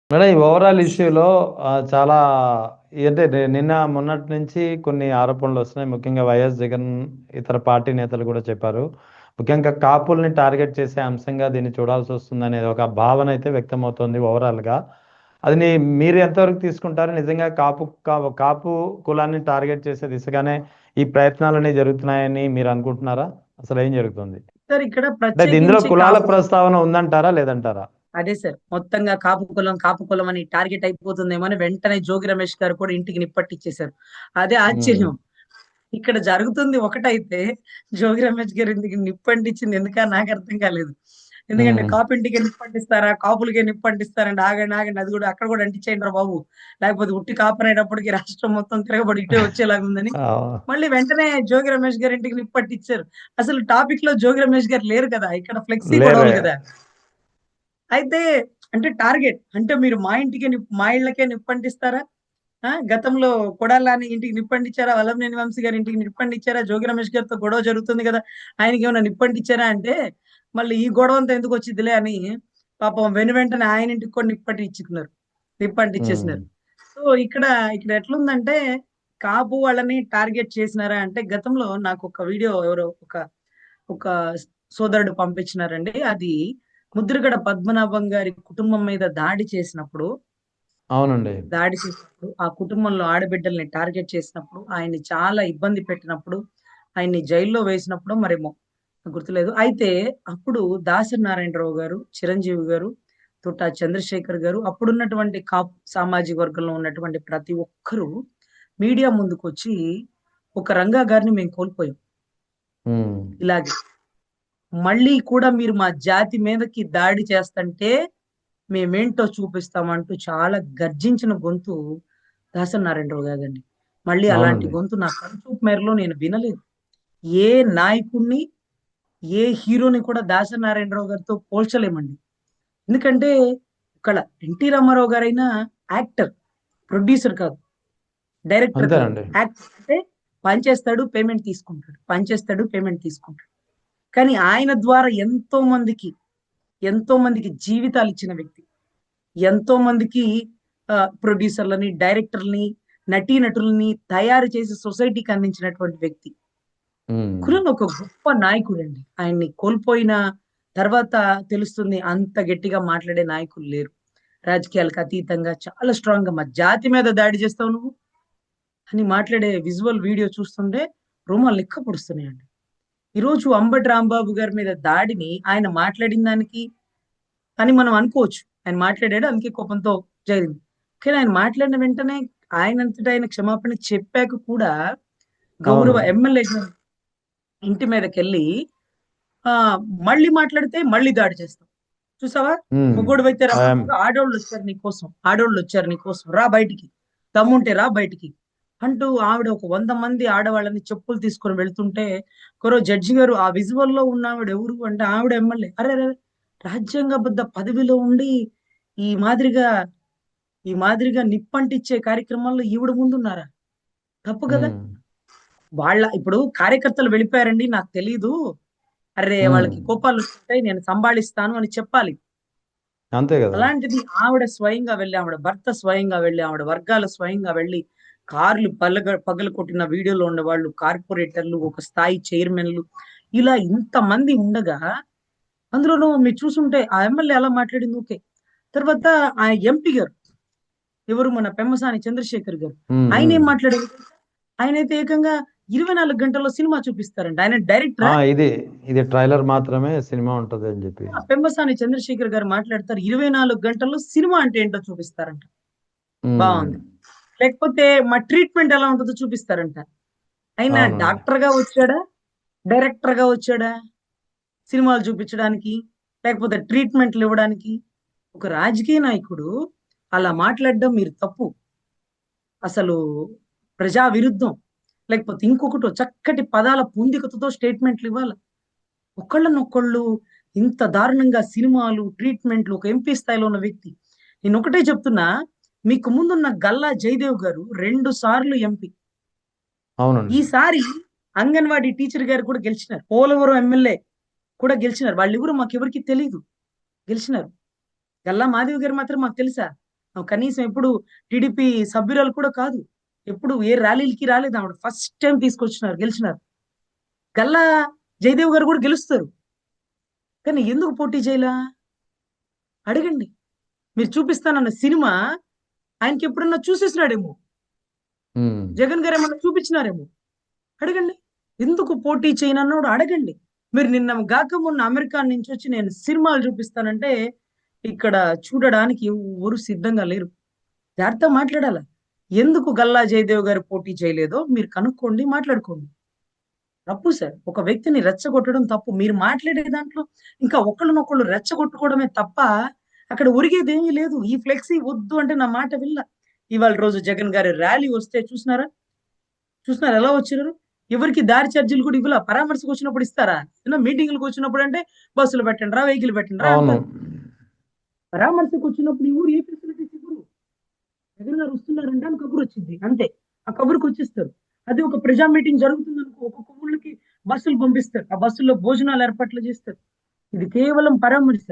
Madam, ఈ overall ఇష్యూలో చాలా అంటే నిన్న మొన్నటి నుంచి కొన్ని ఆరోపణలు వస్తున్నాయి. ముఖ్యంగా వైఎస్ జగన్ ఇతర పార్టీ నేతలు కూడా చెప్పారు. ముఖ్యంగా కాపుల్ని టార్గెట్ చేసే అంశంగా దీన్ని చూడాల్సి వస్తుందనేది ఒక భావన అయితే వ్యక్తమవుతోంది ఓవరాల్గా. అది మీరు ఎంతవరకు తీసుకుంటారు? నిజంగా కాపు కులాన్ని టార్గెట్ చేసే దిశగానే ఈ ప్రయత్నాలన్నీ జరుగుతున్నాయని మీరు అనుకుంటున్నారా? అసలు ఏం జరుగుతుంది? సార్ ఇక్కడ అంటే ఇందులో ప్రత్యేకించి కులాల కాపు ప్రస్తావన ఉందంటారా లేదంటారా? అదే సార్ మొత్తంగా కాపు కులం అని టార్గెట్ అయిపోతుందేమో అని వెంటనే జోగి రమేష్ గారు కూడా ఇంటికి నిప్పట్టిచ్చేశారు. అదే ఉమ్, ఆశ్చర్యం. ఇక్కడ జరుగుతుంది ఒకటైతే జోగి రమేష్ గారు ఇంటికి నిప్పంటించింది ఎందుకని నాకు అర్థం కాలేదు. ఎందుకంటే ఉమ్. కాపింటికి నిప్పంటిస్తారా, కాపులకే నిప్పంటిస్తారండి. ఆగండి ఆగండి, అది కూడా అక్కడ కూడా అంటించేయండి రా బాబు, లేకపోతే ఉట్టి కాపనేటప్పటికి రాష్ట్రం మొత్తం తిరగబడి ఇటే వచ్చేలాగా ఉందని ఆ, మళ్ళీ వెంటనే జోగి రమేష్ గారి ఇంటికి నిప్పట్టించారు. అసలు టాపిక్ లో జోగి రమేష్ గారు లేరు కదా, ఇక్కడ ఫ్లెక్సీ లేరే. గొడవలు కదా. అయితే అంటే టార్గెట్ అంటే మీరు మా ఇళ్ళకే నిప్పంటిస్తారా? గతంలో కొడాలని ఇంటికి నిప్పంటించారా? వల్లభనేని వంశీ గారి ఇంటికి నిప్పంటించారా? జోగి రమేష్ గారితో గొడవ జరుగుతుంది కదా, ఆయనకి ఏమైనా నిప్పంటించారా అంటే మళ్ళీ ఈ గొడవ అంతా ఎందుకు వచ్చిందిలే అని పాపం వెంటనే ఆయన ఇంటికి కూడా ఉమ్, నిప్పంటిచ్చేసినారు. సో ఇక్కడ ఇక్కడ ఎట్లుందంటే కాపు వాళ్ళని టార్గెట్ చేసినారా అంటే గతంలో నాకు ఒక వీడియో ఎవరో ఒక ఒక సోదరుడు పంపించినారండి. అది ముద్రగడ పద్మనాభం గారి కుటుంబం మీద అవునండి. దాడి చేసినప్పుడు ఆ కుటుంబంలో ఆడబిడ్డల్ని టార్గెట్ చేసినప్పుడు, ఆయన్ని చాలా ఇబ్బంది పెట్టినప్పుడు, ఆయన్ని జైల్లో వేసినప్పుడు మరేమో గుర్తులేదు. అయితే అప్పుడు దాసరి నారాయణరావు గారు, చిరంజీవి గారు, తుటా చంద్రశేఖర్ గారు, అప్పుడున్నటువంటి కాపు సామాజిక వర్గంలో ఉన్నటువంటి ప్రతి ఒక్కరూ మీడియా ముందుకొచ్చి ఒక రంగా గారిని మేము కోల్పోయాం. ఉమ్, ఇలాగే మళ్ళీ కూడా మీరు మా జాతి మీదకి దాడి చేస్తంటే మేమేంటో చూపిస్తామంటూ చాలా గర్జించిన గొంతు దాసరి నారాయణరావు గారిదండి. మళ్ళీ అలాంటి అవునండి. గొంతు నా కనుచూపు మేరలో నేను వినలేదు. ఏ నాయకుడిని, ఏ హీరోని కూడా దాసరి నారాయణరావు గారితో పోల్చలేమండి. ఎందుకంటే ఇక్కడ ఎన్టీ రామారావు గారైనా యాక్టర్, ప్రొడ్యూసర్ కాదు, డైరెక్టర్ కాదు. అంతేనండి. యాక్టర్ అంటే పనిచేస్తాడు, పేమెంట్ తీసుకుంటాడు. పనిచేస్తాడు, పేమెంట్ తీసుకుంటాడు. కానీ ఆయన ద్వారా ఎంతో మందికి జీవితాలు ఇచ్చిన వ్యక్తి. ఎంతో మందికి ప్రొడ్యూసర్లని, డైరెక్టర్లని, నటీనటులని తయారు చేసి సొసైటీకి అందించినటువంటి వ్యక్తి. ఉమ్, కులం ఒక గొప్ప నాయకుడండి. ఆయన్ని కోల్పోయిన తర్వాత తెలుస్తుంది అంత గట్టిగా మాట్లాడే నాయకులు లేరు. రాజకీయాలకు అతీతంగా చాలా స్ట్రాంగ్ గా మా జాతి మీద దాడి చేస్తావు నువ్వు అని మాట్లాడే విజువల్ వీడియో చూస్తుంటే రోమాలు నిక్క పొడుస్తున్నాయండి. ఈరోజు అంబటి రాంబాబు గారి మీద దాడిని ఆయన మాట్లాడిన దానికి అని మనం అనుకోవచ్చు. ఆయన మాట్లాడాడు అందుకే కోపంతో జరిగింది. కానీ ఆయన మాట్లాడిన వెంటనే ఆయనంతటా ఆయన క్షమాపణ చెప్పాక కూడా అవును. గౌరవ ఎమ్మెల్యే ఇంటి మీదకెళ్ళి ఆ మళ్ళీ మాట్లాడితే మళ్ళీ దాడి చేస్తాం. చూసావా? ఉమ్, మొగోడివైతే రా, ఐఎమ్ ఆడోళ్ళు వచ్చారు నీకోసం, రా బయటికి, దమ్ముంటే రా బయటికి అంటూ ఆవిడ ఒక 100 మంది ఆడవాళ్ళని చెప్పులు తీసుకొని వెళ్తుంటే ఒకరోజు జడ్జి గారు ఆ విజువల్ లో ఉన్న ఆవిడ ఎవరు అంటే ఆవిడ ఎమ్మెల్యే. అరే అరే, రాజ్యాంగబద్ధ పదవిలో ఉండి ఈ మాదిరిగా ఈ మాదిరిగా నిప్పంటిచ్చే కార్యక్రమాల్లో ఈవిడ ముందున్నారా? తప్పు కదా. ఉమ్, ఇప్పుడు కార్యకర్తలు వెళ్ళిపోయారండి నాకు తెలీదు, అరే ఉమ్, వాళ్ళకి కోపాలు వస్తుంటాయి నేను సంభాళిస్తాను అని చెప్పాలి. అంతే కదా. అలాంటిది ఆవిడ స్వయంగా వెళ్ళి, ఆవిడ భర్త స్వయంగా వెళ్ళి, ఆవిడ వర్గాలు స్వయంగా వెళ్ళి కార్లు పగలు కొట్టిన వీడియోలో ఉండే వాళ్ళు, కార్పొరేటర్లు, ఒక స్థాయి చైర్మన్లు, ఇలా ఇంతమంది ఉండగా అందులోనూ మీరు చూసుంటే ఆ ఎమ్మెల్యే అలా మాట్లాడింది ఓకే. తర్వాత ఆ ఎంపీ గారు ఎవరు, మన పెమ్మసాని చంద్రశేఖర్ గారు, ఉమ్, ఆయన ఉమ్. ఏం మాట్లాడారు? ఆయనైతే ఏకంగా 24 గంటల్లో సినిమా చూపిస్తారంట. ఆయన డైరెక్టరా? ఇది ఇది ట్రైలర్ మాత్రమే సినిమా ఉంటది అని చెప్పి. పెమ్మసాని చంద్రశేఖర్ గారు మాట్లాడతారు 24 గంటల్లో సినిమా అంటే ఏంటో చూపిస్తారంట. ఉమ్, బాగుంది. లేకపోతే మా ట్రీట్మెంట్ ఎలా ఉంటుందో చూపిస్తారంట. ఆయన అవునండి. డాక్టర్ గా వచ్చాడా, డైరెక్టర్ గా వచ్చాడా సినిమాలు చూపించడానికి, లేకపోతే ట్రీట్మెంట్లు ఇవ్వడానికి? ఒక రాజకీయ నాయకుడు అలా మాట్లాడడం మీరు తప్పు. అసలు ప్రజా విరుద్ధం. లేకపోతే ఇంకొకటో చక్కటి పదాల పొందికతో స్టేట్మెంట్లు ఇవ్వాలి. ఒకళ్ళనొకళ్ళు ఇంత దారుణంగా సినిమాలు, ట్రీట్మెంట్లు, ఒక ఎంపీ స్థాయిలో ఉన్న వ్యక్తి. నేను ఒకటే చెప్తున్నా, మీకు ముందున్న గల్లా జయదేవ్ గారు 2 సార్లు ఎంపీ. అవునండి. ఈసారి అంగన్వాడీ టీచర్ గారు కూడా గెలిచినారు. పోలవరం ఎమ్మెల్యే కూడా గెలిచినారు. వాళ్ళెవరు మాకెవరికి తెలీదు, గెలిచినారు. గల్లా మాధవి గారు మాత్రం మాకు తెలుసా? కనీసం ఎప్పుడు టీడీపీ సభ్యురాలు కూడా కాదు. ఎప్పుడు ఏ ర్యాలీలకి రాలేదు ఆవిడ. ఫస్ట్ టైం తీసుకొచ్చినారు, గెలిచినారు. గల్లా జయదేవ్ గారు కూడా గెలుస్తారు. కానీ ఎందుకు పోటీ చేయలా? అడగండి. మీరు చూపిస్తానన్న సినిమా ఆయనకి ఎప్పుడన్నా చూసేసినాడేమో. ఉమ్. జగన్ గారు ఏమన్నా చూపించినారేమో. అడగండి. ఎందుకు పోటీ చేయనన్నాడు అడగండి. మీరు నిన్న గాక మొన్న అమెరికా నుంచి వచ్చి నేను సినిమాలు చూపిస్తానంటే ఇక్కడ చూడడానికి ఎవరు సిద్ధంగా లేరు. జాగ్రత్తగా మాట్లాడాల. ఎందుకు గల్లా జయదేవ్ గారు పోటీ చేయలేదో మీరు కనుక్కోండి, మాట్లాడుకోండి. తప్పు సార్. ఒక వ్యక్తిని రెచ్చగొట్టడం తప్పు. మీరు మాట్లాడే దాంట్లో ఇంకా ఒకళ్ళనొకళ్ళు రెచ్చగొట్టుకోవడమే తప్ప అక్కడ ఒరిగేది ఏమీ లేదు. ఈ ఫ్లెక్సీ వద్దు అంటే నా మాట విల్ల. ఇవాళ రోజు జగన్ గారి ర్యాలీ వస్తే చూసినారా? చూసినారా ఎలా వచ్చారు? ఎవరికి దారి ఛార్జీలు కూడా ఇవ్వలా. పరామర్శకు వచ్చినప్పుడు ఇస్తారా? మీటింగ్లకు వచ్చినప్పుడు అంటే బస్సులు పెట్టండి రా, వెహికల్ పెట్టండి రా అవును. అంటారు. పరామర్శకు వచ్చినప్పుడు ఈ ఊరు ఏ ఫెసిలిటీస్ ఇవ్వరు. జగన్ గారు వస్తున్నారంటే అని కబురు వచ్చింది అంతే. ఆ కబురుకి వచ్చేస్తారు. అదే ఒక ప్రజా మీటింగ్ జరుగుతుంది అనుకో, ఒక్కొక్క ఊళ్ళకి బస్సులు పంపిస్తారు. ఆ బస్సుల్లో భోజనాలు ఏర్పాట్లు చేస్తారు. ఇది కేవలం పరామర్శ.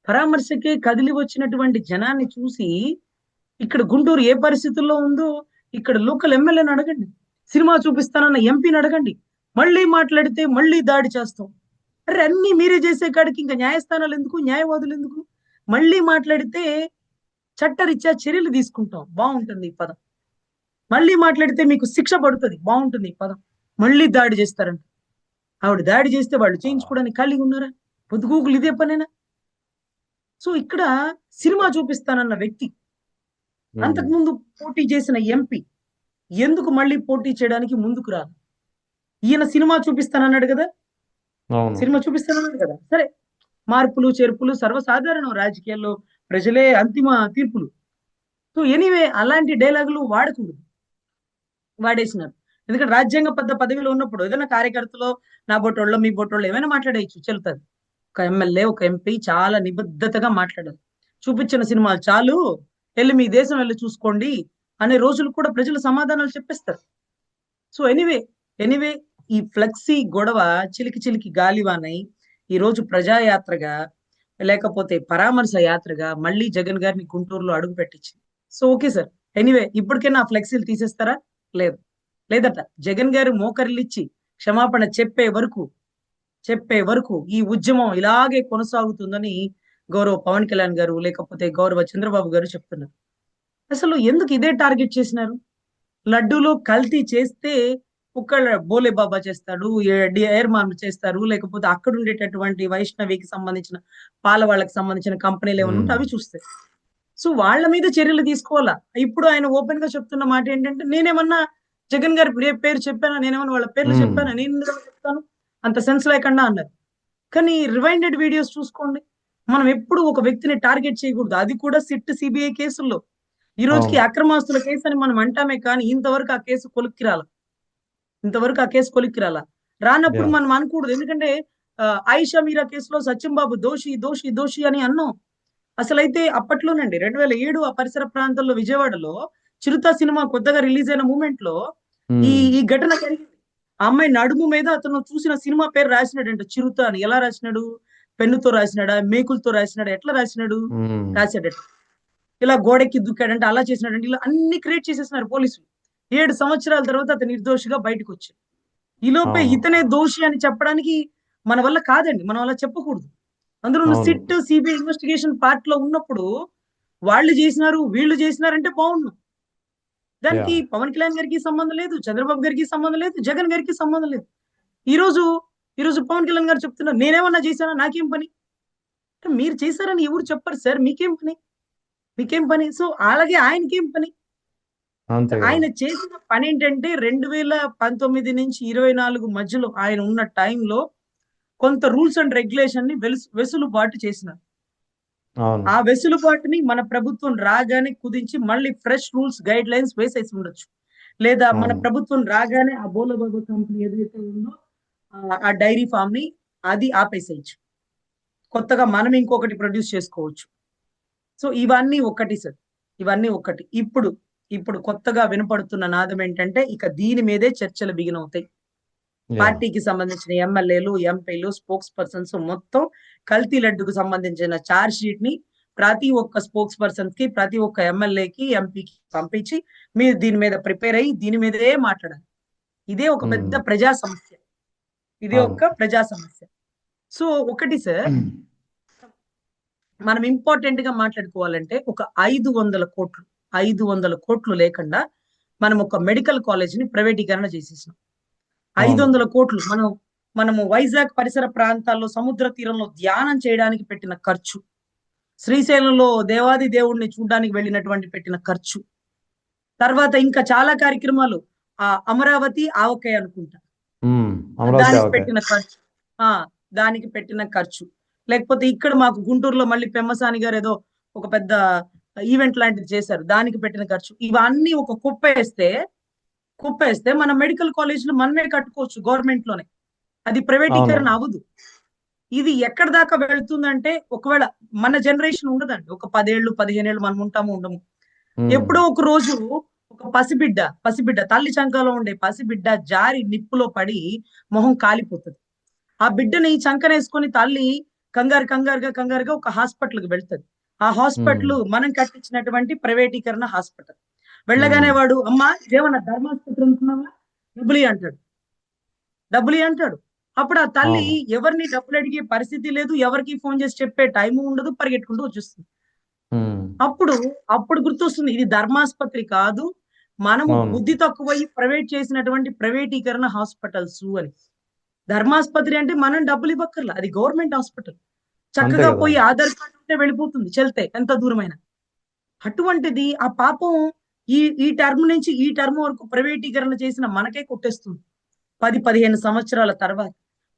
పరామర్శకే కదిలి వచ్చినటువంటి జనాన్ని చూసి ఇక్కడ గుంటూరు ఏ పరిస్థితుల్లో ఉందో ఇక్కడ లోకల్ ఎమ్మెల్యేని అడగండి. సినిమా చూపిస్తానన్న ఎంపీని అడగండి. మళ్ళీ మాట్లాడితే మళ్ళీ దాడి చేస్తాం. అరే అన్ని మీరే చేసే కాడికి ఇంకా న్యాయస్థానాలు ఎందుకు, న్యాయవాదులు ఎందుకు? మళ్ళీ మాట్లాడితే చట్టరీత్యా చర్యలు తీసుకుంటాం. బాగుంటుంది ఈ పదం. మళ్ళీ మాట్లాడితే మీకు శిక్ష పడుతుంది. బాగుంటుంది ఈ పదం. మళ్ళీ దాడి చేస్తారంట. ఆవిడ దాడి చేస్తే వాళ్ళు చేయించుకోవడానికి ఖాళీగా ఉన్నారా? పొద్దుగూకులు ఇదే పనేనా? సో ఇక్కడ సినిమా చూపిస్తానన్న వ్యక్తి, ఉమ్. అంతకుముందు పోటీ చేసిన ఎంపీ ఎందుకు మళ్ళీ పోటీ చేయడానికి ముందుకు రాదు? ఈయన సినిమా చూపిస్తానన్నాడు కదా, అవును. సినిమా చూపిస్తానన్నాడు కదా. సరే, మార్పులు చేర్పులు సర్వసాధారణం రాజకీయాల్లో. ప్రజలే అంతిమ తీర్పులు. సో ఎనీవే అలాంటి డైలాగులు వాడకూడదు. వాడేసినారు. ఎందుకంటే రాజ్యాంగబద్ధ పదవిలో ఉన్నప్పుడు ఏదైనా కార్యకర్తలో నా బొట్టోళ్ళో మీ బొట్టోళ్ళో ఏమైనా మాట్లాడేయచ్చు, చెల్లుతుంది. ఒక ఎమ్మెల్యే, ఒక ఎంపీ చాలా నిబద్ధతగా మాట్లాడారు. చూపించిన సినిమాలు చాలు, వెళ్ళి మీ దేశం వెళ్ళి చూసుకోండి అనే రోజులు కూడా ప్రజలు సమాధానాలు చెప్పేస్తారు. సో ఎనీవే ఈ ఫ్లెక్సీ గొడవ చిలికి చిలికి గాలివానై ఈ రోజు ప్రజాయాత్రగా లేకపోతే పరామర్శ యాత్రగా మళ్ళీ జగన్ గారిని గుంటూరులో అడుగు పెట్టించింది. So okay sir. ఎనీవే ఇప్పటికైనా ఆ ఫ్లెక్సీలు తీసేస్తారా? లేదు, లేదట. జగన్ గారు మోకరిల్లిచ్చి క్షమాపణ చెప్పే వరకు ఈ ఉద్యమం ఇలాగే కొనసాగుతుందని గౌరవ పవన్ కళ్యాణ్ గారు లేకపోతే గౌరవ చంద్రబాబు గారు చెప్తున్నారు. అసలు ఎందుకు ఇదే టార్గెట్ చేసినారు? లడ్డూలో కల్తీ చేస్తే ఒక్కళ్ళ బోలే బాబా చేస్తాడు, ఎయిర్ మామ్ చేస్తారు, లేకపోతే అక్కడ ఉండేటటువంటి వైష్ణవికి సంబంధించిన పాల వాళ్ళకి సంబంధించిన కంపెనీలు ఏమైనా ఉంటే ఉమ్. అవి చూస్తాయి. సో వాళ్ళ మీద చర్యలు తీసుకోవాలా. ఇప్పుడు ఆయన ఓపెన్ గా చెప్తున్న మాట ఏంటంటే, నేనేమన్నా జగన్ గారి పేరు చెప్పానా, నేనేమన్నా వాళ్ళ పేర్లు ఉమ్. చెప్పానా, నేను ఎందుకు చెప్తాను, అంత సెన్స్ లేకుండా అన్నారు. కానీ రివైండెడ్ వీడియోస్ చూసుకోండి. మనం ఎప్పుడు ఒక వ్యక్తిని టార్గెట్ చేయకూడదు. అది కూడా సిట్ సిబిఐ కేసుల్లో. ఈ రోజుకి అవును. అక్రమాస్తుల కేసు అని మనం అంటామే కానీ ఇంతవరకు ఆ కేసు కొలిక్కి రాల. రానప్పుడు యా. మనం అనకూడదు. ఎందుకంటే ఆయిషా మీరా కేసులో సత్యం బాబు దోషి దోషి దోషి అని అన్నాం. అసలైతే అప్పట్లోనండి 2007 ఆ పరిసర ప్రాంతాల్లో విజయవాడలో చిరుత సినిమా కొత్తగా రిలీజ్ అయిన మూమెంట్ లో ఈ ఉమ్. ఈ ఘటన జరిగింది. ఆ అమ్మాయి నడుము మీద అతను చూసిన సినిమా పేరు రాసినాడంట, చిరుత అని. ఎలా రాసినాడు? పెన్నుతో రాసినాడా, మేకులతో రాసినాడా, ఎట్లా రాసినాడు? ఉమ్. రాశాడట. ఇలా గోడెక్కి దుక్కాడంటే అలా చేసినాడంటే ఇలా అన్ని క్రియేట్ చేసేసినారు పోలీసులు. 7 సంవత్సరాల తర్వాత అతను నిర్దోషిగా బయటకు వచ్చాడు. ఈ లోపే అవును. ఇతనే దోషి అని చెప్పడానికి మన వల్ల కాదండి. మనం అలా చెప్పకూడదు. అందులో ఉన్న అవును. సిట్ సిబిఐ ఇన్వెస్టిగేషన్ పార్ట్ లో ఉన్నప్పుడు వాళ్ళు చేసినారు వీళ్ళు చేసినారంటే బాగుండు. యా. దానికి పవన్ కళ్యాణ్ గారికి సంబంధం లేదు, చంద్రబాబు గారికి సంబంధం లేదు, జగన్ గారికి సంబంధం లేదు. ఈ రోజు ఈ రోజు పవన్ కళ్యాణ్ గారు చెప్తున్నారు, నేనేమన్నా చేశానా, నాకేం పని? అంటే మీరు చేశారని ఎవరు చెప్పరు సార్. మీకేం పని? సో అలాగే ఆయనకేం పని? అంతే కదా. ఆయన చేసిన పని ఏంటంటే 2019 నుంచి 24 మధ్యలో ఆయన ఉన్న టైంలో కొంత రూల్స్ అండ్ రెగ్యులేషన్ ని వెసులుబాటు చేసినారు. అవును. ఆ వెసులుబాటుని మన ప్రభుత్వం రాగానే కుదించి మళ్ళీ ఫ్రెష్ రూల్స్ గైడ్ లైన్స్ వేసేసి ఉండొచ్చు. లేదా మన అవును. ప్రభుత్వం రాగానే ఆ బోలబాబు కంపెనీ ఏదైతే ఉందో ఆ డైరీ ఫామ్ ని అది ఆపేసేయచ్చు. కొత్తగా మనం ఇంకొకటి ప్రొడ్యూస్ చేసుకోవచ్చు. సో ఇవన్నీ ఒక్కటి సార్. ఇవన్నీ ఒక్కటి. ఇప్పుడు కొత్తగా వినపడుతున్న నాదం ఏంటంటే ఇక దీని మీదే చర్చలు బిగినవుతాయి. యా. పార్టీకి సంబంధించిన ఎమ్మెల్యేలు, ఎంపీలు, స్పోక్స్ పర్సన్స్ మొత్తం కల్తీ లడ్డుకు సంబంధించిన చార్జ్ షీట్ ని ప్రతి ఒక్క స్పోక్స్ పర్సన్ కి, ప్రతి ఒక్క ఎమ్మెల్యేకి, ఎంపీకి పంపించి మీరు దీని మీద ప్రిపేర్ అయ్యి దీని మీదే మాట్లాడాలి. ఇదే ఒక పెద్ద ప్రజా సమస్య. ఇదే అవును. ఒక ప్రజా సమస్య. సో ఒకటి సార్, మనం ఇంపార్టెంట్ గా మాట్లాడుకోవాలంటే ఒక 500 కోట్లు లేకుండా మనం ఒక మెడికల్ కాలేజ్ ని ప్రైవేటీకరణ చేసేసినాం. అవును. 500 కోట్లు మనము వైజాగ్ పరిసర ప్రాంతాల్లో సముద్ర తీరంలో ధ్యానం చేయడానికి పెట్టిన ఖర్చు, శ్రీశైలంలో దేవాది దేవుడిని చూడడానికి వెళ్ళినటువంటి పెట్టిన ఖర్చు, తర్వాత ఇంకా చాలా కార్యక్రమాలు, అమరావతి ఆవకాయ అనుకుంటా, అమరావతి దానికి ఆవకాయ. పెట్టిన ఖర్చు, ఆ దానికి పెట్టిన ఖర్చు, లేకపోతే ఇక్కడ మాకు గుంటూరులో మళ్ళీ పెమ్మసాని గారు ఏదో ఒక పెద్ద ఈవెంట్ లాంటిది చేశారు, దానికి పెట్టిన ఖర్చు, ఇవన్నీ ఒక కుప్పేస్తే మన మెడికల్ కాలేజీలు మనమే కట్టుకోవచ్చు గవర్నమెంట్ లోనే. అది అవును. ప్రైవేటీకరణ అవ్వదు. ఇది ఎక్కడ దాకా వెళ్తుందంటే, ఒకవేళ మన జనరేషన్ ఉండదండి, ఒక 10 ఏళ్ళు 15 ఏళ్ళు మనం ఉంటాము ఉండము. ఎప్పుడో ఒక రోజు ఒక పసిబిడ్డ తల్లి చంకలో ఉండే పసిబిడ్డ జారి నిప్పులో పడి మొహం కాలిపోతుంది. ఆ బిడ్డని చంకనేసుకొని తల్లి కంగారుగా ఒక హాస్పిటల్ కి వెళ్తది. ఆ హాస్పిటల్ మనం కట్టించినటువంటి ప్రైవేటీకరణ హాస్పిటల్. వెళ్ళగానే వాడు, అమ్మా ఇదేమన్నా ధర్మాస్పత్రి అనుకున్నావా, డబ్బులి అంటాడు. అప్పుడు ఆ తల్లి అవును. ఎవరిని డబ్బులు అడిగే పరిస్థితి లేదు, ఎవరికి ఫోన్ చేసి చెప్పే టైము ఉండదు, పరిగెట్టుకుంటూ వచ్చేస్తుంది. అప్పుడు అప్పుడు గుర్తొస్తుంది, ఇది ధర్మాస్పత్రి కాదు, మనము అవును. బుద్ధి తక్కువై ప్రైవేట్ చేసినటువంటి ప్రైవేటీకరణ హాస్పిటల్స్ అని. ధర్మాస్పత్రి అంటే మనం డబ్బులు ఇవ్వక్కర్లా, అది గవర్నమెంట్ హాస్పిటల్. అంతే చక్కగా కదా. పోయి ఆధార్ కార్డు ఉంటే వెళ్ళిపోతుంది, చెల్తే ఎంత దూరమైనా. అటువంటిది ఆ పాపం ఈ టర్మ్ నుంచి ఈ టర్మ్ వరకు ప్రైవేటీకరణ చేసిన మనకే కొట్టేస్తుంది 10-15 సంవత్సరాల తర్వాత.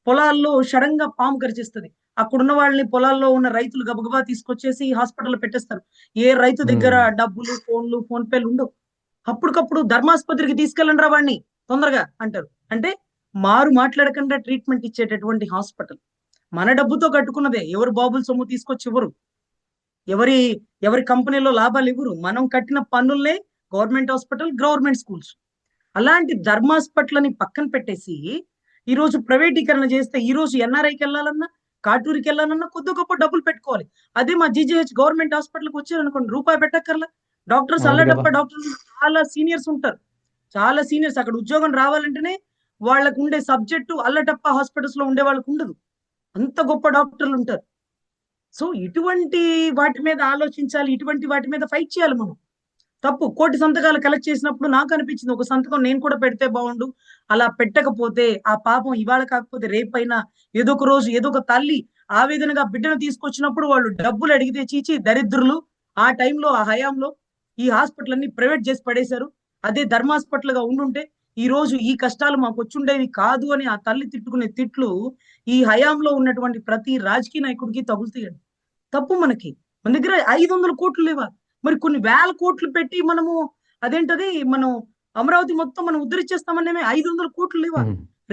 పొలాల్లో సడన్ గా పాము గర్జిస్తుంది, అక్కడున్న వాళ్ళని, పొలాల్లో ఉన్న రైతులు గబగబా తీసుకొచ్చేసి హాస్పిటల్లో పెట్టేస్తారు. ఏ రైతు దగ్గర డబ్బులు, ఫోన్ పేలు ఉండవు. అప్పటికప్పుడు ధర్మాస్పత్రికి తీసుకెళ్ళండి రా వాడిని తొందరగా అంటారు. అంటే మారు మాట్లాడకుండా ట్రీట్మెంట్ ఇచ్చేటటువంటి హాస్పిటల్. మన డబ్బుతో కట్టుకున్నదే, ఎవరు బాబుల సొమ్ము తీసుకొచ్చి ఇవ్వరు, ఎవరి ఎవరి కంపెనీలో లాభాలు ఇవ్వరు, మనం కట్టిన పన్నుల్నే గవర్నమెంట్ హాస్పిటల్, గవర్నమెంట్ స్కూల్స్. అలాంటి ధర్మాస్పట్లని పక్కన పెట్టేసి ఈ రోజు ప్రైవేటీకరణ చేస్తే, ఈ రోజు ఎన్ఆర్ఐకి వెళ్ళాలన్నా, కాటూరికి వెళ్ళాలన్నా కొద్ది గొప్ప డబ్బులు పెట్టుకోవాలి. అదే మా జీజీహెచ్ గవర్నమెంట్ హాస్పిటల్కి వచ్చారనుకోండి, రూపాయి పెట్టక్కర్లా. డాక్టర్స్ అవును కదా. అల్లటప్ప డాక్టర్స్ చాలా సీనియర్స్ ఉంటారు, చాలా సీనియర్స్. అక్కడ ఉద్యోగం రావాలంటేనే వాళ్ళకు ఉండే సబ్జెక్టు అల్లటప్ప హాస్పిటల్స్ లో ఉండే వాళ్ళకు ఉండదు, అంత గొప్ప డాక్టర్లు ఉంటారు. సో ఇటువంటి వాటి మీద ఆలోచించాలి, ఇటువంటి వాటి మీద ఫైట్ చేయాలి మనం. తప్పు, కోటి సంతకాలు కలెక్ట్ చేసినప్పుడు నాకు అనిపించింది, ఒక సంతకం నేను కూడా పెడితే బాగుండు. అలా పెట్టకపోతే ఆ పాపం ఇవాళ కాకపోతే రేపైనా, ఏదో ఒక రోజు ఏదో ఒక తల్లి ఆవేదనగా బిడ్డను తీసుకొచ్చినప్పుడు వాళ్ళు డబ్బులు అడిగితే, చీచి దరిద్రులు, ఆ టైంలో ఆ హయాంలో ఈ హాస్పిటల్ అన్ని ప్రైవేట్ చేసి పడేశారు, అదే ధర్మాస్పిటల్ గా ఉండుంటే ఈ రోజు ఈ కష్టాలు మాకు వచ్చుండేవి కాదు అని ఆ తల్లి తిట్టుకునే తిట్లు ఈ హయాంలో ఉన్నటువంటి ప్రతి రాజకీయ నాయకుడికి తగులుతాయండి. తప్పు మనకి, మన దగ్గర 500 కోట్లు లేవా, మరి కొన్ని వేల కోట్లు పెట్టి మనము, అదేంటది, మనం అమరావతి మొత్తం మనం ఉద్ధరించేస్తామనే 500 కోట్లు లేవా,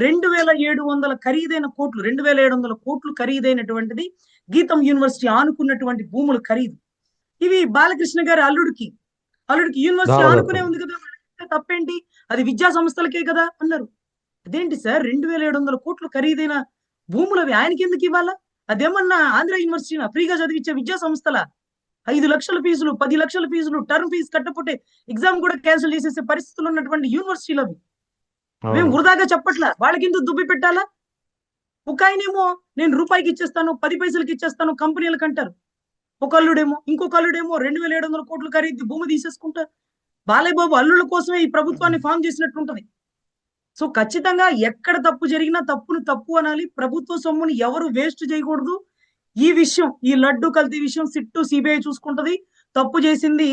2700 ఖరీదైన కోట్లు, 2700 కోట్లు ఖరీదైనటువంటిది గీతం యూనివర్సిటీ ఆనుకున్నటువంటి భూములు ఖరీదు. ఇవి బాలకృష్ణ గారి అల్లుడికి యూనివర్సిటీ ఆనుకునే దారాదత్తం. ఉంది కదా, తప్పేంటి, అది విద్యా సంస్థలకే కదా అన్నారు. అదేంటి సార్, 2700 కోట్లు ఖరీదైన భూములు అవి ఆయనకి ఎందుకు ఇవ్వాలా? అదేమన్నా ఆంధ్ర యూనివర్సిటీ ఫ్రీగా చదివించే విద్యా సంస్థల? 5 లక్షల ఫీజులు, 10 లక్షల ఫీజులు, టర్మ్ ఫీజు కట్టకపోతే ఎగ్జామ్ కూడా క్యాన్సిల్ చేసేసే పరిస్థితులు ఉన్నటువంటి యూనివర్సిటీలు అవి. మేము అవును. వృధాగా చెప్పట్లా, వాళ్ళకి ఎందుకు దుబ్బి పెట్టాలా? ఒక ఆయనేమో నేను రూపాయికి ఇచ్చేస్తాను, 10 పైసలకి ఇచ్చేస్తాను కంపెనీలకు అంటారు. ఇంకొక అల్లుడేమో 2700 కోట్లు ఖరీదు భూమి తీసేసుకుంటారు. బాలయ్య బాబు అల్లుళ్ళ కోసమే ఈ ప్రభుత్వాన్ని ఫామ్ చేసినట్టు ఉంటది. సో ఖచ్చితంగా ఎక్కడ తప్పు జరిగినా తప్పును తప్పు అనాలి. ప్రభుత్వ సొమ్ముని ఎవరు వేస్ట్ చేయకూడదు. ఈ విషయం, ఈ లడ్డు కల్తీ విషయం సిట్టు సిబిఐ చూసుకుంటది. తప్పు చేసింది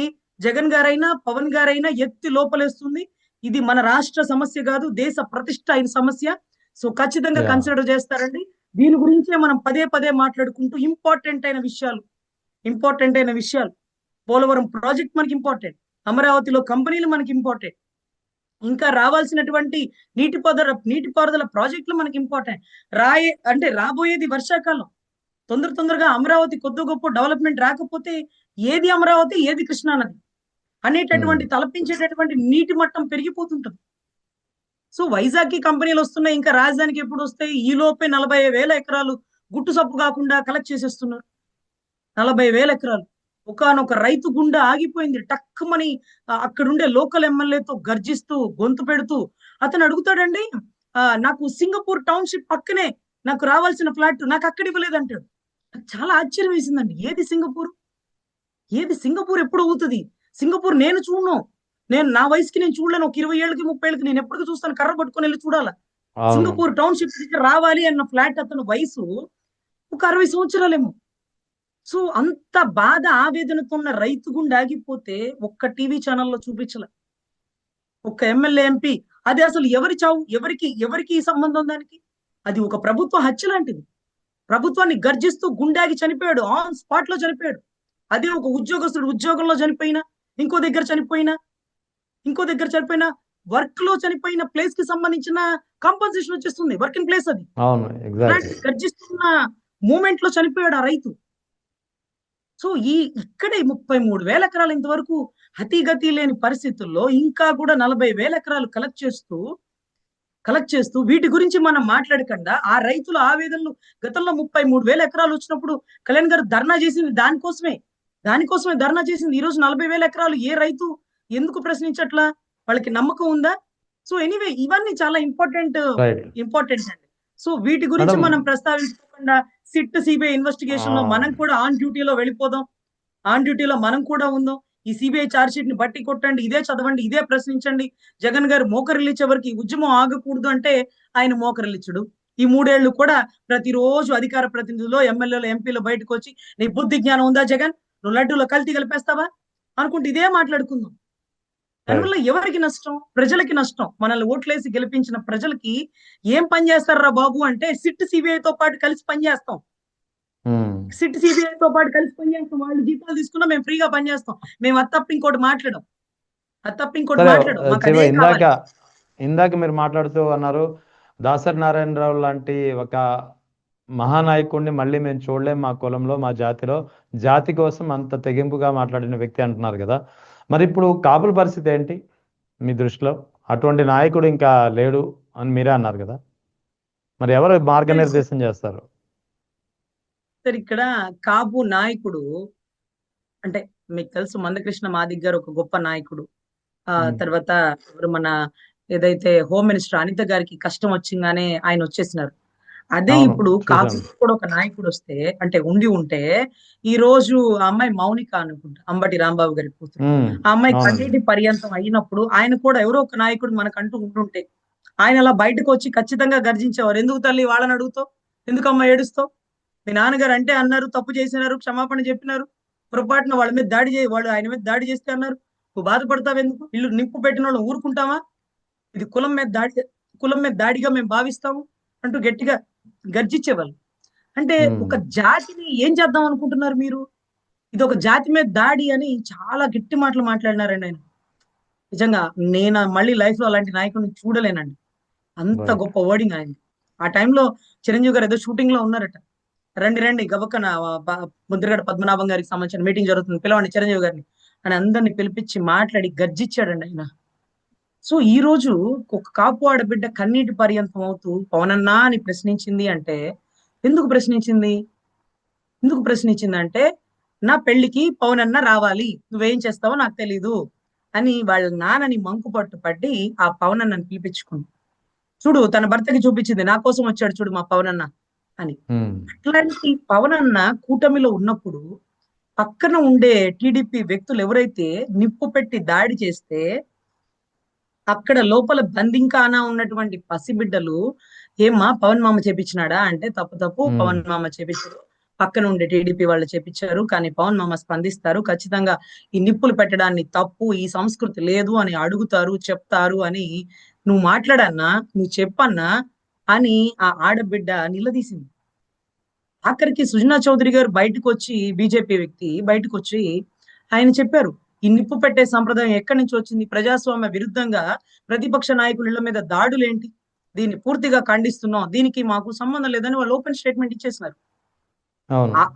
జగన్ గారైనా పవన్ గారైనా ఎత్తి లోపలేస్తుంది. ఇది మన రాష్ట్ర సమస్య కాదు, దేశ ప్రతిష్ట అయిన సమస్య. సో ఖచ్చితంగా యా. కన్సిడర్ చేస్తారండి. దీని గురించే మనం పదే పదే మాట్లాడుకుంటూ ఇంపార్టెంట్ అయిన విషయాలు, పోలవరం ప్రాజెక్ట్ మనకి ఇంపార్టెంట్, అమరావతిలో కంపెనీలు మనకి ఇంపార్టెంట్, ఇంకా రావాల్సినటువంటి నీటిపారుదల ప్రాజెక్టులు మనకి ఇంపార్టెంట్. రాబోయేది వర్షాకాలం. తొందరగా అమరావతి కొద్ది గొప్ప డెవలప్మెంట్ రాకపోతే ఏది అమరావతి, ఏది కృష్ణానది అనేటటువంటి తలపించేటటువంటి నీటి మట్టం పెరిగిపోతుంటది. సో వైజాగ్ కి కంపెనీలు వస్తున్నాయి, ఇంకా రాజధానికి ఎప్పుడు వస్తాయి? ఈ లోపే 40,000 ఎకరాలు గుట్టు సప్పు కాకుండా కలెక్ట్ చేసేస్తున్నారు. 40,000 ఎకరాలు. ఒకానొక రైతు గుండె ఆగిపోయింది టక్కుమని. అక్కడుండే లోకల్ ఎమ్మెల్యేతో గర్జిస్తూ గొంతు పెడుతూ అతను అడుగుతాడండి, నాకు సింగపూర్ టౌన్షిప్ పక్కనే నాకు రావాల్సిన ఫ్లాట్ నాకు అక్కడ ఇవ్వలేదంటాడు. నాకు చాలా ఆశ్చర్యం వేసిందండి. ఏది సింగపూర్? ఏది సింగపూర్ ఎప్పుడు అవుతది? సింగపూర్ నేను చూడను. నేను నా వయసుకి నేను చూడలేను. ఒక 20 ఏళ్ళకి 30 ఏళ్ళకి నేను ఎప్పటికి చూస్తాను, కర్ర పట్టుకొని వెళ్లి చూడాలా. అవును. సింగపూర్ టౌన్షిప్ దగ్గర రావాలి అన్న ఫ్లాట్ అతని వయసు ఒక 60 సంవత్సరాలేమో. సో అంత బాధ ఆవేదనతో ఉన్న రైతు గుండె ఆగిపోతే ఒక్క టీవీ ఛానల్లో చూపించలే. ఒక్క ఎమ్మెల్యే ఎంపీ. అది అసలు ఎవరి చావు? ఎవరికి ఎవరికి ఈ సంబంధం దానికి? అది ఒక ప్రభుత్వ హత్య లాంటిది. ప్రభుత్వాన్ని గర్జిస్తూ గుండాగి చనిపోయాడు. ఆన్ స్పాట్ లో చనిపోయాడు. అదే ఒక ఉద్యోగస్తుడు ఉద్యోగంలో చనిపోయినా, ఇంకో దగ్గర చనిపోయినా, ఇంకో దగ్గర చనిపోయినా, వర్క్ లో చనిపోయిన ప్లేస్ కి సంబంధించిన కాంపన్సేషన్ వచ్చేస్తుంది. వర్కింగ్ ప్లేస్ అది. అవును, ఎగ్జాక్ట్లీ. అలాంటి గర్జిస్తున్న మూమెంట్ లో చనిపోయాడు ఆ రైతు. సో ఇక్కడే 33,000 ఎకరాలు ఇంతవరకు అతిగతి లేని పరిస్థితుల్లో ఇంకా కూడా 40,000 ఎకరాలు కలెక్ట్ చేస్తూ వీటి గురించి మనం మాట్లాడకుండా ఆ రైతుల ఆవేదనలు గతంలో 33,000 ఎకరాలు వచ్చినప్పుడు కళ్యాణ్ గారు ధర్నా చేసింది దానికోసమే ధర్నా చేసింది. ఈ రోజు 40,000 ఎకరాలు ఏ రైతు ఎందుకు ప్రశ్నించట్లా? వాళ్ళకి నమ్మకం ఉందా? సో ఎనీవే ఇవన్నీ చాలా రైట్ ఇంపార్టెంట్ అండి. సో వీటి గురించి మేడం. మనం ప్రస్తావించకుండా సిట్ సిబిఐ ఇన్వెస్టిగేషన్ లో మనం కూడా ఆన్ డ్యూటీలో వెళ్ళిపోదాం. ఆన్ డ్యూటీలో మనం కూడా ఉందాం. ఈ సిబిఐ ఛార్జ్ షీట్ ని బట్టి కొట్టండి, ఇదే చదవండి, ఇదే ప్రశ్నించండి. జగన్ గారు మోకరిల్లిచ్చే వరకు ఈ ఉద్యమం ఆగకూడదు అంటే ఆయన మోకరిల్లిచ్చుడు. ఈ 3 ఏళ్లు కూడా ప్రతిరోజు అధికార ప్రతినిధులు ఎమ్మెల్యేలు ఎంపీలు బయటకు వచ్చి నీ బుద్ధి జ్ఞానం ఉందా జగన్, నువ్వు లడ్డూలో కల్తీ కలిపేస్తావా అనుకుంటే ఇదే మాట్లాడుకుందాం. దానివల్ల ఎవరికి నష్టం? ప్రజలకి నష్టం. మనల్ని ఓట్లేసి గెలిపించిన ప్రజలకి ఏం పని చేస్తారా బాబు అంటే సిట్ సిబిఐతో పాటు కలిసి పనిచేస్తాం. సిట్ సిబిఐతో పాటు కలిసి పనిచేస్తాం. వాళ్ళు జీతాలు తీసుకున్నా మేము ఫ్రీగా పనిచేస్తాం. మేము అది తప్ప ఇంకోటి మాట్లాడం. మాకు శివ, అదే కావాలి. ఇందాక మీరు మాట్లాడుతూ అన్నారు, దాసరి నారాయణరావు లాంటి ఒక మహానాయకుడిని మళ్ళీ మేము చూడలేం మా కులంలో, మా జాతిలో, జాతి కోసం అంత తెగింపుగా మాట్లాడిన వ్యక్తి అంటున్నారు కదా. మరి ఇప్పుడు కాపుల పరిస్థితి ఏంటి మీ దృష్టిలో? అటువంటి నాయకుడు ఇంకా లేడు అని మీరే అన్నారు కదా. మరి ఎవరు మార్గనిర్దేశం చేస్తారు? సార్ ఇక్కడ కాపు నాయకుడు అంటే మీకు తెలుసు మందకృష్ణ మాదిగ గారు ఒక గొప్ప నాయకుడు. తర్వాత ఎవరు మన ఏదైతే హోమ్ మినిస్టర్ అనిత గారికి కష్టం వచ్చింగానే ఆయన వచ్చేసినారు. అదే అవును, ఇప్పుడు చూశాను. కాపు కూడా ఒక నాయకుడు వస్తే అంటే ఉంటే ఈ రోజు ఆ అమ్మాయి మౌనిక అనుకుంటా, అంబటి రాంబాబు గారి కూతురు. ఆ అమ్మాయి అవునండి. కన్నీటి పర్యంతం అయినప్పుడు ఆయన కూడా ఎవరో ఒక నాయకుడు మనకంటూ ఉంటుంటే ఆయన అలా బయటకు వచ్చి ఖచ్చితంగా గర్జించేవారు. ఎందుకు తల్లి వాళ్ళని అడుగుతావు? ఎందుకు అమ్మ ఏడుస్తావు? మీ నాన్నగారు అంటే అన్నారు, తప్పు చేసినారు, క్షమాపణ చెప్పినారు. పొరపాటున వాళ్ళ మీద వాళ్ళు ఆయన మీద దాడి చేస్తే అన్నారు, నువ్వు బాధపడతావు ఎందుకు? ఇల్లు నింపు పెట్టిన వాళ్ళు ఊరుకుంటావా? ఇది కులం మీద దాడిగా మేము భావిస్తాము అంటూ గట్టిగా గర్జించేవాళ్ళు. అంటే ఒక జాతిని ఏం చేద్దాం అనుకుంటున్నారు మీరు? ఇది ఒక జాతి మీద దాడి అని చాలా గట్టి మాటలు మాట్లాడినారండి ఆయన. నిజంగా నేను మళ్ళీ లైఫ్ లో అలాంటి నాయకుడిని చూడలేనండి. అంత Right. గొప్ప వర్డింగ్ ఆయన. ఆ టైంలో చిరంజీవి గారు ఏదో షూటింగ్ లో ఉన్నారట. రండి గబక్కన ముద్రగడ పద్మనాభం గారికి సంబంధించిన మీటింగ్ జరుగుతుంది, పిలవండి చిరంజీవి గారిని అని అందరిని పిలిపించి మాట్లాడి గర్జిచ్చాడండి ఆయన. సో ఈ రోజు ఒక కాపు ఆడబిడ్డ కన్నీటి పర్యంతం అవుతూ పవనన్నా అని ప్రశ్నించింది అంటే ఎందుకు ప్రశ్నించింది? అంటే నా పెళ్లికి పవనన్న రావాలి, నువ్వేం చేస్తావో నాకు తెలీదు అని వాళ్ళ నాన్నని మంకు పట్టు పట్టి ఆ పవనన్నని పిలిపించుకుంది. చూడు తన భర్తకి చూపించింది, నా కోసం వచ్చాడు చూడు మా పవనన్న అని. అట్లాంటి పవనన్న కూటమిలో ఉన్నప్పుడు పక్కన ఉండే టీడీపీ వ్యక్తులు ఎవరైతే నిప్పు పెట్టి దాడి చేస్తే అక్కడ లోపల బందింకానా ఉన్నటువంటి పసిబిడ్డలు ఏమ్మా పవన్ మామ చేపించినాడా అంటే తప్పు పవన్ మామ చేపించారు, పక్కన ఉండే టీడీపీ వాళ్ళు చేపించారు, కానీ పవన్ మామ స్పందిస్తారు, ఖచ్చితంగా ఈ నిప్పులు పెట్టడాన్ని తప్పు, ఈ సంస్కృతి లేదు అని అడుగుతారు, చెప్తారు అని నువ్వు మాట్లాడన్నా, నువ్వు చెప్పన్నా అని ఆ ఆడబిడ్డ నిలదీసింది. ఆఖరికి సుజనా చౌదరి గారు బయటకు వచ్చి, బీజేపీ వ్యక్తి బయటకు వచ్చి ఆయన చెప్పారు, ఈ నిప్పు పెట్టే సంప్రదాయం ఎక్కడి నుంచి వచ్చింది? ప్రజాస్వామ్య విరుద్ధంగా ప్రతిపక్ష నాయకుల ఇళ్ల మీద దాడులేంటి? దీన్ని పూర్తిగా ఖండిస్తున్నాం, దీనికి మాకు సంబంధం లేదని వాళ్ళు ఓపెన్ స్టేట్మెంట్ ఇచ్చేసినారు.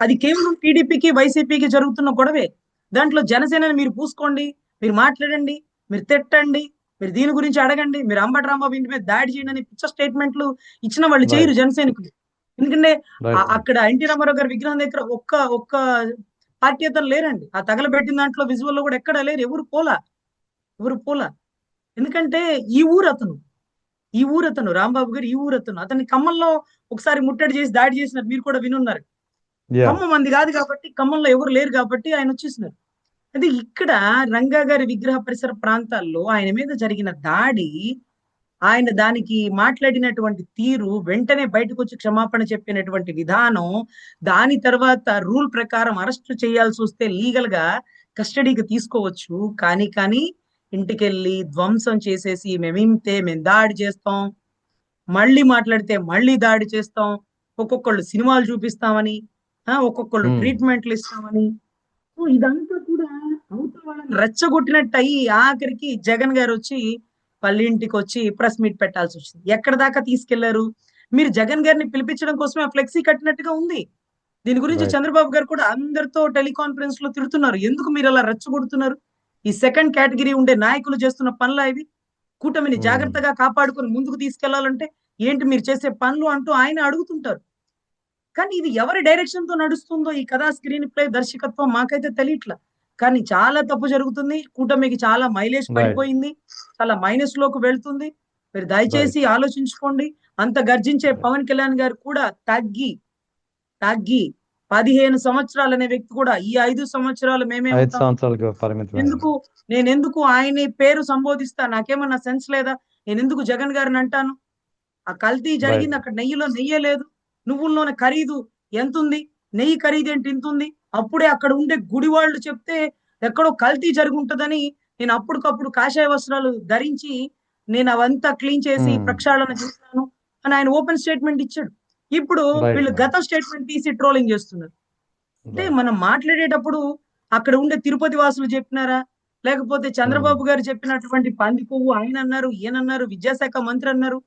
అది కేవలం టీడీపీకి వైసీపీకి జరుగుతున్న గొడవే. దాంట్లో జనసేనని మీరు పూసుకోండి, మీరు మాట్లాడండి, మీరు తిట్టండి, మీరు దీని గురించి అడగండి, మీరు అంబటి రాంబాబు ఇంటి మీద దాడి చేయండి అని పిచ్చ స్టేట్మెంట్లు ఇచ్చిన వాళ్ళు చేయరు జనసైనికులు. ఎందుకంటే అక్కడ ఎన్టీ రామారావు గారి విగ్రహం దగ్గర ఒక్క పార్టీ అతను లేరండి. ఆ తగలబెట్టిన దాంట్లో విజువల్ లో కూడా ఎక్కడా లేరు. ఎవరు పోలా. ఎందుకంటే ఈ ఊరు అతను ఈ ఊరు అతను రాంబాబు గారు ఈ ఊరు అతను. అతన్ని ఖమ్మంలో ఒకసారి ముట్టడి చేసి దాడి చేసినారు, మీరు కూడా వినున్నారు. యా. ఖమ్మం మంది కాదు కాబట్టి, ఖమ్మంలో ఎవరు లేరు కాబట్టి ఆయన వచ్చేసినారు. అదే ఇక్కడ రంగా గారి విగ్రహ పరిసర ప్రాంతాల్లో ఆయన మీద జరిగిన దాడి, ఆయన దానికి మాట్లాడినటువంటి తీరు, వెంటనే బయటకు వచ్చి క్షమాపణ చెప్పినటువంటి విధానం, దాని తర్వాత రూల్ ప్రకారం అరెస్ట్ చేయాల్సి వస్తే లీగల్ గా కస్టడీకి తీసుకోవచ్చు. కానీ ఇంటికెళ్ళి ధ్వంసం చేసేసి మేమింతే, మేము దాడి చేస్తాం, మళ్ళీ మాట్లాడితే మళ్ళీ దాడి చేస్తాం, ఒక్కొక్కళ్ళు సినిమాలు చూపిస్తామని, ఒక్కొక్కళ్ళు ఉమ్. ట్రీట్మెంట్లు ఇస్తామని, సో ఇదంతా కూడా అవతల వాళ్ళని రెచ్చగొట్టినట్టు అయ్యి ఆఖరికి జగన్ గారు వచ్చి వాళ్ళ ఇంటికి వచ్చి ప్రెస్ మీట్ పెట్టాల్సి వచ్చింది. ఎక్కడ దాకా తీసుకెళ్లారు? మీరు జగన్ గారిని పిలిపించడం కోసమే ఆ ఫ్లెక్సీ కట్టినట్టుగా ఉంది. దీని గురించి రైట్. చంద్రబాబు గారు కూడా అందరితో టెలికాన్ఫరెన్స్ లో తిడుతున్నారు. ఎందుకు మీరు అలా రెచ్చగొడుతున్నారు? ఈ సెకండ్ కేటగిరీ ఉండే నాయకులు చేస్తున్న పనులా ఇవి? కూటమిని ఉమ్. జాగ్రత్తగా కాపాడుకొని ముందుకు తీసుకెళ్లాలంటే ఏంటి మీరు చేసే పనులు అంటూ ఆయన అడుగుతుంటారు. కానీ ఇది ఎవరి డైరెక్షన్ తో నడుస్తుందో ఈ కథా స్క్రీన్ ప్లే దర్శకత్వం మాకైతే తెలియట్లా. కానీ చాలా తప్పు జరుగుతుంది. కూటమికి చాలా మైలేజ్ రైట్. పడిపోయింది. చాలా మైనస్ లోకి వెళ్తుంది. మీరు దయచేసి రైట్. ఆలోచించుకోండి. అంత గర్జించే పవన్ కళ్యాణ్ గారు కూడా తగ్గి 15 సంవత్సరాలు అనే వ్యక్తి కూడా ఈ 5 సంవత్సరాలు మేమే 5 ఉంటాం. సంవత్సరాలకు పరిమితమైంది. ఎందుకు నేనెందుకు ఆయన పేరు సంబోధిస్తా? నాకేమన్నా సెన్స్ లేదా? నేనెందుకు జగన్ గారిని అంటాను? ఆ కల్తీ రైట్. జరిగింది. అక్కడ నెయ్యిలో నెయ్యే లేదు. నువ్వుల్లోనే ఖరీదు ఎంతుంది? నెయ్యి ఖరీదు ఏంటి ఇంతుంది? అప్పుడే అక్కడ ఉండే గుడి వాళ్ళు చెప్తే ఎక్కడో కల్తీ జరుగుంటదని నేను అప్పటికప్పుడు కాషాయ వస్త్రాలు ధరించి నేను అవంతా క్లీన్ చేసి ఉమ్. ప్రక్షాళన చేశాను అని ఆయన ఓపెన్ స్టేట్మెంట్ ఇచ్చాడు. ఇప్పుడు రైట్. వీళ్ళు రైట్. గత స్టేట్మెంట్ తీసి ట్రోలింగ్ చేస్తున్నారు. అంటే రైట్. మనం మాట్లాడేటప్పుడు అక్కడ ఉండే తిరుపతి వాసులు చెప్పినారా? లేకపోతే ఉమ్. చంద్రబాబు గారు చెప్పినటువంటి పంది కొవ్వు ఆయన అన్నారు, ఈయనన్నారు, విద్యాశాఖ మంత్రి అన్నారు.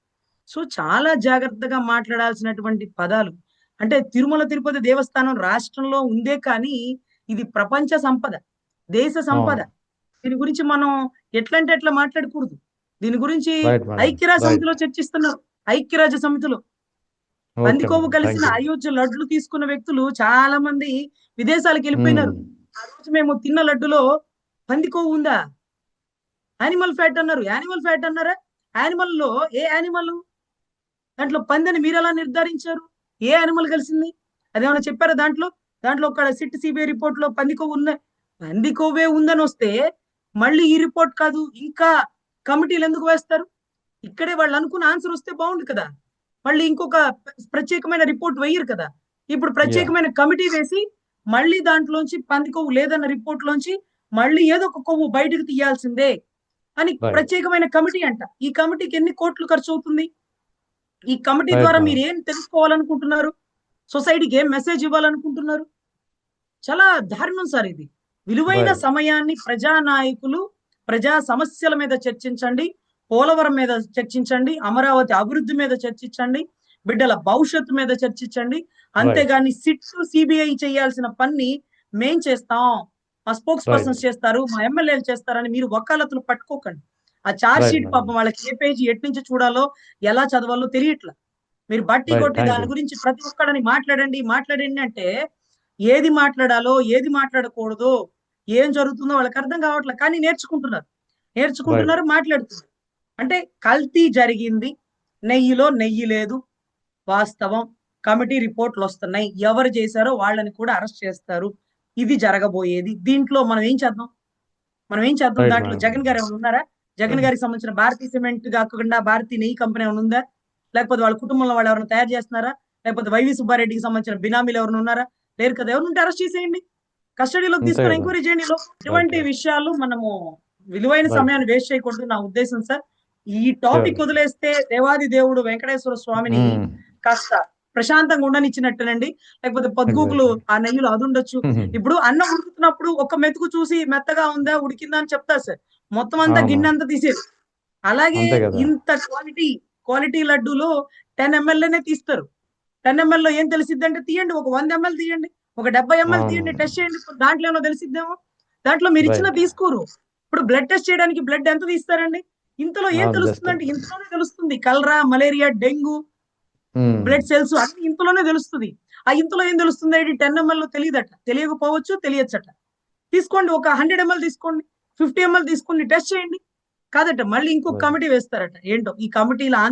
సో చాలా జాగ్రత్తగా మాట్లాడాల్సినటువంటి పదాలు. అంటే తిరుమల తిరుపతి దేవస్థానం రాష్ట్రంలో ఉందే కానీ ఇది ప్రపంచ సంపద, దేశ సంపద. అవును. దీని గురించి మనం ఎట్లంటే ఎట్లా మాట్లాడకూడదు. దీని గురించి రైట్ మేడం. ఐక్యరాజ్య రైట్. సమితిలో చర్చిస్తున్నారు. ఐక్యరాజ్య సమితిలో ఓకే పందికొవ్వు మేడం. కలిసిన థ్యాంక్ యూ. అయోధ్య లడ్లు తీసుకున్న వ్యక్తులు చాలా మంది విదేశాలకు వెళ్ళిపోయినారు. ఉమ్. ఆ రోజు మేము తిన్న లడ్డులో పందికొవ్వు ఉందా? యానిమల్ ఫ్యాట్ అన్నారు. యానిమల్ ఫ్యాట్ అన్నారా? యానిమల్ లో ఏ యానిమల్? దాంట్లో పందని మీరు ఎలా నిర్ధారించారు? ఏ యానిమల్ కలిసింది? అదేమన్నా చెప్పారా దాంట్లో? దాంట్లో ఒక సిట్ సిబిఐ రిపోర్ట్ లో పంది కొవ్వు ఉంది, పంది కొవ్వే ఉందని వస్తే మళ్ళీ ఈ రిపోర్ట్ కాదు ఇంకా కమిటీలు ఎందుకు వేస్తారు? ఇక్కడే వాళ్ళు అనుకున్న ఆన్సర్ వస్తే బాగుండు కదా. మళ్ళీ ఇంకొక ప్రత్యేకమైన రిపోర్ట్ వేయరు కదా. ఇప్పుడు యా. ప్రత్యేకమైన కమిటీ వేసి మళ్ళీ దాంట్లోంచి పంది కొవ్వు లేదన్న రిపోర్ట్ లోంచి మళ్ళీ ఏదో ఒక కొవ్వు బయటకు తీయాల్సిందే అని రైట్. ప్రత్యేకమైన కమిటీ అంట. ఈ కమిటీకి ఎన్ని కోట్లు ఖర్చు అవుతుంది? ఈ కమిటీ రైట్ ద్వారా మేడం. మీరు ఏం తెలుసుకోవాలనుకుంటున్నారు? సొసైటీకి ఏం మెసేజ్ ఇవ్వాలనుకుంటున్నారు? చాలా దారుణం సార్ ఇది. విలువైన రైట్. సమయాన్ని ప్రజానాయకులు ప్రజా సమస్యల మీద చర్చించండి, పోలవరం మీద చర్చించండి, అమరావతి అభివృద్ధి మీద చర్చించండి, బిడ్డల భవిష్యత్తు మీద చర్చించండి. రైట్. అంతేగాని సిట్ సిబిఐ చేయాల్సిన పని మేం చేస్తాం, మా స్పోక్స్ రైట్. పర్సన్స్ చేస్తారు, మా ఎమ్మెల్యేలు చేస్తారని మీరు వకాలతులు పట్టుకోకండి. ఆ చార్జ్ రైట్ షీట్ మేడం. పాపం వాళ్ళకి ఏ పేజీ ఎటు నుంచి చూడాలో ఎలా చదవాలో తెలియట్లా. మీరు బట్టి రైట్. కొట్టి థ్యాంక్ దాని యూ. గురించి ప్రతి ఒక్కడని మాట్లాడండి అంటే ఏది మాట్లాడాలో ఏది మాట్లాడకూడదో ఏం జరుగుతుందో వాళ్ళకి అర్థం కావట్లేదు. కానీ రైట్. నేర్చుకుంటున్నారు, మాట్లాడుతున్నారు. అంటే కల్తీ జరిగింది, నెయ్యిలో నెయ్యి లేదు, వాస్తవం. కమిటీ రిపోర్ట్లు వస్తున్నాయి, ఎవరు చేశారో వాళ్ళని కూడా అరెస్ట్ చేస్తారు. ఇది జరగబోయేది. దీంట్లో మనం ఏం చేద్దాం? రైట్ దాంట్లో మేడం. జగన్ గారు ఏమైనా ఉన్నారా? జగన్ గారికి సంబంధించిన భారతీయ సిమెంట్ కాకుండా భారతీయ నెయ్యి కంపెనీ ఏమైనా ఉందా? లేకపోతే వాళ్ళ కుటుంబంలో వాళ్ళు ఎవరైనా తయారు చేస్తున్నారా? లేకపోతే వైవి సుబ్బారెడ్డికి సంబంధించిన బినామీలు ఎవరైనా ఉన్నారా? లేరు కదా. ఎవరు ఉంటే అరెస్ట్ చేసేయండి, కస్టడీలోకి అంతే తీసుకొని కదా. ఎంక్వైరీ చేయండి. రైట్. ఇటువంటి రైట్. విషయాలు మనము విలువైన రైట్. సమయాన్ని వేస్ట్ చేయకూడదు నా ఉద్దేశం సార్. ఈ ష్యూర్. టాపిక్ వదిలేస్తే దేవాది దేవుడు వెంకటేశ్వర స్వామిని ఉమ్. కాస్త ప్రశాంతంగా ఉండనిచ్చినట్టేనండి. లేకపోతే పొద్దుగూకులు ఎగ్జాక్ట్లీ. ఆ నెయ్యిలో అది ఉండొచ్చు. ఇప్పుడు అన్నం ఉడుకుతున్నప్పుడు ఒక మెతుకు చూసి మెత్తగా ఉందా ఉడికిందా అని చెప్తారు సార్. మొత్తం అంతా అవును. గిన్నె అంతా తీసేది. అలాగే అంతే కదా. ఇంత క్వాలిటీ లడ్డూలో 10 ml తీస్తారు. 10 ml లో ఏం తెలిసిద్ది అంటే తీయండి, ఒక 100 ml తీయండి, ఒక 70 ml తీయండి, అవును. టెస్ట్ చేయండి, దాంట్లో ఏమో తెలిసిద్దేమో. దాంట్లో మీరు ఇచ్చిన రైట్. తీసుకోరు. ఇప్పుడు బ్లడ్ టెస్ట్ చేయడానికి బ్లడ్ ఎంత తీస్తారండి? ఇంతలో ఏం జస్ట్. తెలుస్తుందంటే ఇంతలోనే తెలుస్తుంది. కలరా, మలేరియా, డెంగ్యూ, బ్లడ్ సెల్స్ అన్ని ఇంతలోనే తెలుస్తుంది. ఆ ఇంతలో ఏం తెలుస్తుంది? 10 ml తెలియదట, తెలియకపోవచ్చు, తెలియచ్చట. తీసుకోండి, ఒక 100 ml తీసుకోండి, 50 ml తీసుకోండి, టెస్ట్ చేయండి. కాదట, మళ్ళీ ఇంకొక Right. కమిటీ వేస్తారట. ఏంటో ఈ కమిటీల